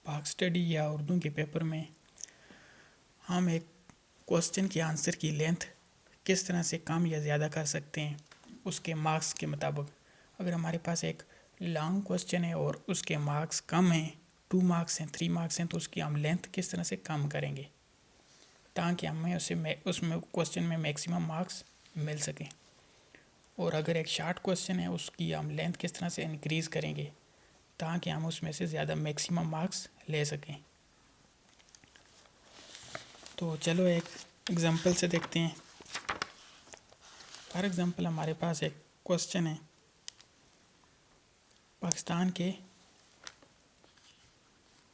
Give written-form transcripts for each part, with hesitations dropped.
भाग स्टडी या उर्दू के पेपर में हम एक क्वेश्चन के आंसर की लेंथ किस तरह से कम या ज़्यादा कर सकते हैं उसके मार्क्स के मुताबिक। अगर हमारे पास एक लॉन्ग क्वेश्चन है और उसके मार्क्स कम हैं, 2 मार्क्स हैं, 3 मार्क्स हैं, तो उसकी हम लेंथ किस तरह से कम करेंगे ताकि हमें उसमें क्वेश्चन में मैक्सिमम मार्क्स मिल सकें। और अगर एक शार्ट क्वेश्चन है उसकी हम लेंथ किस तरह से इंक्रीज़ करेंगे ताकि हम उसमें से ज़्यादा मैक्सिमम मार्क्स ले सकें। तो चलो एक एग्जांपल से देखते हैं। फॉर एग्जांपल हमारे पास एक क्वेश्चन है, पाकिस्तान के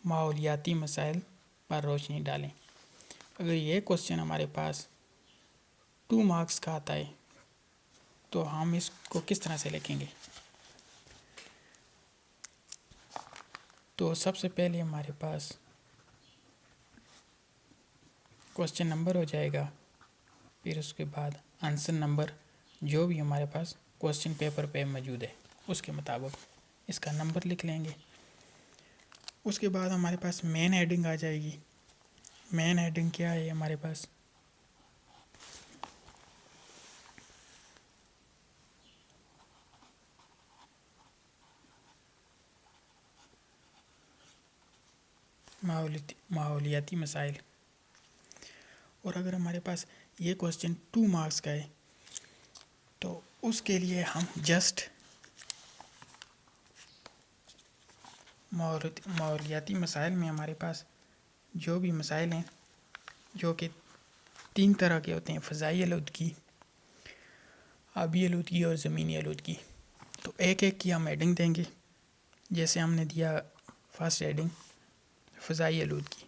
माहौलियाती मसाइल पर रोशनी डालें। अगर ये क्वेश्चन हमारे पास 2 मार्क्स का आता है तो हम इसको किस तरह से लिखेंगे। तो सबसे पहले हमारे पास क्वेश्चन नंबर हो जाएगा, फिर उसके बाद आंसर नंबर जो भी हमारे पास क्वेश्चन पेपर पे मौजूद है उसके मुताबिक इसका नंबर लिख लेंगे। उसके बाद हमारे पास मेन हेडिंग आ जाएगी। मेन हेडिंग क्या है हमारे पास, माहौलियाती मसाइल। और अगर हमारे पास ये क्वेश्चन 2 मार्क्स का है तो उसके लिए हम जस्ट माहौलियाती मसाइल में हमारे पास जो भी मसाइल हैं जो कि 3 तरह के होते हैं, फ़ज़ाई आलूदगी, आबी आलूदगी और ज़मीनी आलूदगी। तो एक एक की हम हेडिंग देंगे। जैसे हमने दिया फर्स्ट हेडिंग फ़ज़ाई आलूदगी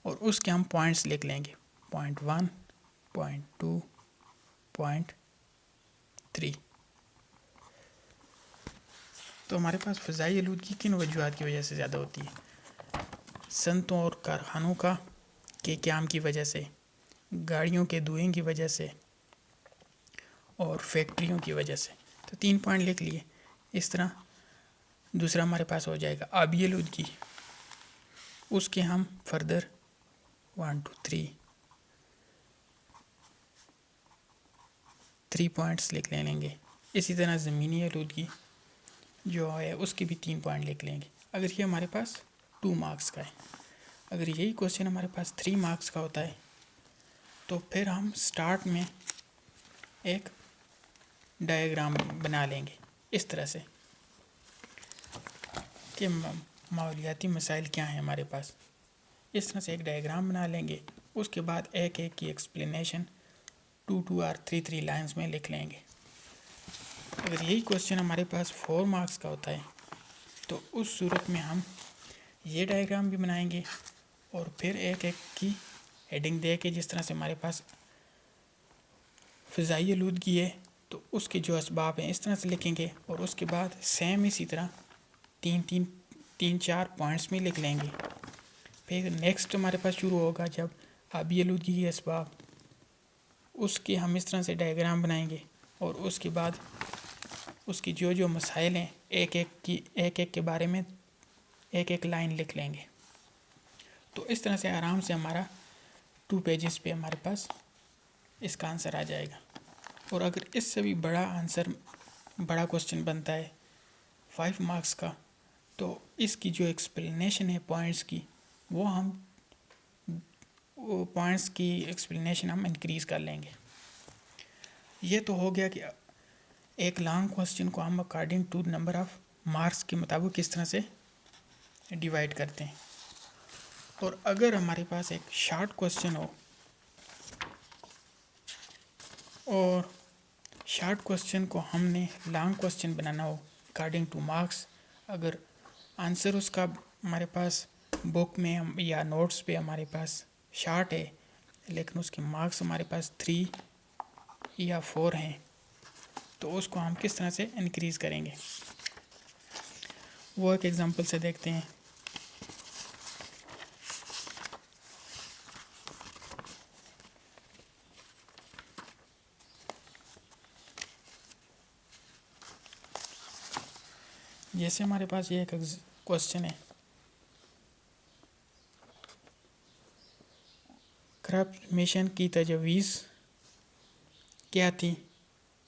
और उसके हम पॉइंट्स लिख लेंगे, पॉइंट 1, पॉइंट 2, पॉइंट 3। तो हमारे पास फ़ज़ाई आलूदगी किन वजूहात की वजह से ज़्यादा होती है। सनतों और कारखानों के क़याम की वजह से, गाड़ियों के धुएँ की वजह से और फैक्ट्रियों की वजह से। तो 3 पॉइंट लिख लिए। इस तरह दूसरा हमारे पास हो जाएगा आबी आलूदगी, उसके हम फर्दर 1 2 3 पॉइंट्स लिख लेंगे। इसी तरह ज़मीनी आलूदगी जो है उसके भी 3 पॉइंट लिख लेंगे अगर ये हमारे पास 2 मार्क्स का है। अगर यही क्वेश्चन हमारे पास 3 मार्क्स का होता है तो फिर हम स्टार्ट में एक डायग्राम बना लेंगे इस तरह से कि माहौलियाती मसाइल क्या हैं हमारे पास। इस तरह से एक डायग्राम बना लेंगे। उसके बाद एक एक की एक्सप्लेनेशन 2 और 3 लाइंस में लिख लेंगे। अगर यही क्वेश्चन हमारे पास 4 मार्क्स का होता है तो उस सूरत में हम ये डायग्राम भी बनाएंगे और फिर एक एक की हेडिंग दे के, जिस तरह से हमारे पास फ़ज़ाई आलूदगी है तो उसके जो असबाब हैं इस तरह से लिखेंगे और उसके बाद सेम इसी तरह 3 4 पॉइंट्स में लिख लेंगे। फिर नेक्स्ट हमारे पास शुरू होगा जब आबी आलूदगी के असबाब, उसके हम इस तरह से डायग्राम बनाएंगे और उसके बाद उसकी जो जो मसाइल हैं एक एक के बारे में एक एक लाइन लिख लेंगे। तो इस तरह से आराम से हमारा 2 पेजेस पे हमारे पास इसका आंसर आ जाएगा। और अगर इससे भी बड़ा क्वेश्चन बनता है 5 मार्क्स का तो इसकी जो एक्सप्लेनेशन है पॉइंट्स की वो पॉइंट्स की एक्सप्लेनेशन हम इंक्रीज़ कर लेंगे। ये तो हो गया कि एक लॉन्ग क्वेश्चन को हम according to number of marks के मुताबिक किस तरह से डिवाइड करते हैं। और अगर हमारे पास एक शॉर्ट क्वेश्चन हो और शॉर्ट क्वेश्चन को हमने लॉन्ग क्वेश्चन बनाना हो अकॉर्डिंग टू मार्क्स, अगर आंसर उसका हमारे पास बुक में या नोट्स पे हमारे पास शॉर्ट है लेकिन उसके मार्क्स हमारे पास 3 या 4 हैं तो उसको हम किस तरह से इंक्रीज़ करेंगे वो एक एग्जांपल से देखते हैं। जैसे हमारे पास ये एक क्वेश्चन है, करप्शन की तजवीज़ क्या थी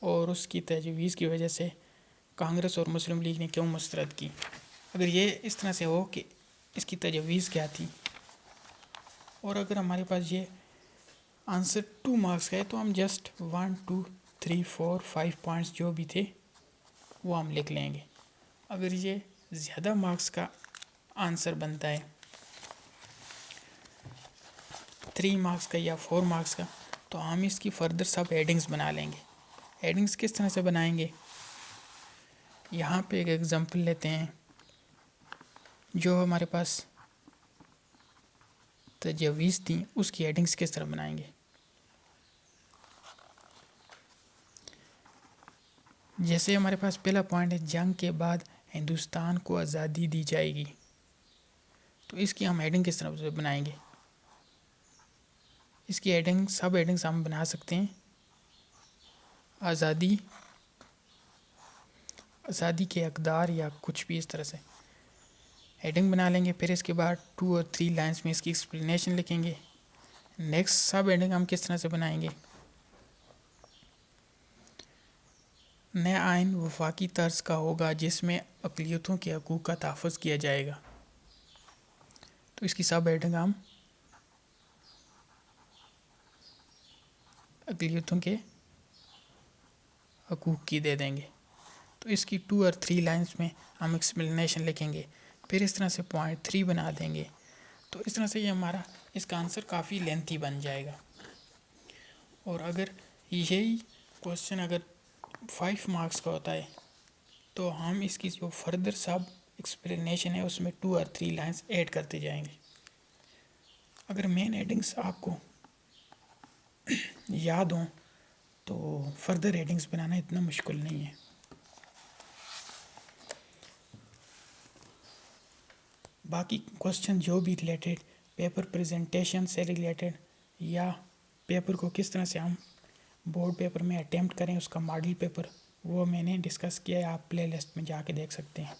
और उसकी तजवीज़ की वजह से कांग्रेस और मुस्लिम लीग ने क्यों मुस्तरद की। अगर ये इस तरह से हो कि इसकी तजवीज़ क्या थी और अगर हमारे पास ये आंसर 2 मार्क्स का है तो हम जस्ट 1 2 3 4 5 पॉइंट्स जो भी थे वो हम लिख लेंगे। अगर ये ज़्यादा मार्क्स का आंसर बनता है 3 मार्क्स का या 4 मार्क्स का तो हम इसकी फर्दर सब हेडिंग्स बना लेंगे। हेडिंग्स किस तरह से बनाएंगे, यहाँ पे एक एग्जांपल लेते हैं। जो हमारे पास तजवीज़ थी उसकी हेडिंग्स किस तरह बनाएंगे। जैसे हमारे पास पहला पॉइंट है, जंग के बाद हिंदुस्तान को आज़ादी दी जाएगी, तो इसकी हम हेडिंग किस तरह से बनाएंगे। इसकी हेडिंग सब हेडिंग्स हम बना सकते हैं। आज़ादी, आज़ादी के हकदार या कुछ भी इस तरह से हेडिंग बना लेंगे। फिर इसके बाद 2 और 3 लाइंस में इसकी एक्सप्लेनेशन लिखेंगे। नेक्स्ट सब हेडिंग हम किस तरह से बनाएंगे। नया आइन वफाकी तर्ज का होगा जिसमें अक़लियतों के हकूक़ का तहफ़्फ़ुज़ किया जाएगा, तो इसकी सब हेडिंग हम अक़लियतों के हकूक़ की दे देंगे। तो इसकी 2 और 3 लाइंस में हम एक्सप्लेनेशन लिखेंगे। फिर इस तरह से पॉइंट 3 बना देंगे। तो इस तरह से ये हमारा इसका आंसर काफ़ी लेंथी बन जाएगा। और अगर यही क्वेश्चन अगर 5 मार्क्स का होता है तो हम इसकी जो फर्दर सब एक्सप्लेनेशन है उसमें 2 और 3 लाइंस ऐड करते जाएंगे। अगर मेन हेडिंग्स आपको याद हों तो फर्दर हेडिंग्स बनाना इतना मुश्किल नहीं है। बाकी क्वेश्चन जो भी रिलेटेड पेपर प्रेजेंटेशन से रिलेटेड या पेपर को किस तरह से हम बोर्ड पेपर में अटेम्प्ट करें उसका मॉडल पेपर, वो मैंने डिस्कस किया है। आप प्लेलिस्ट में जाके देख सकते हैं।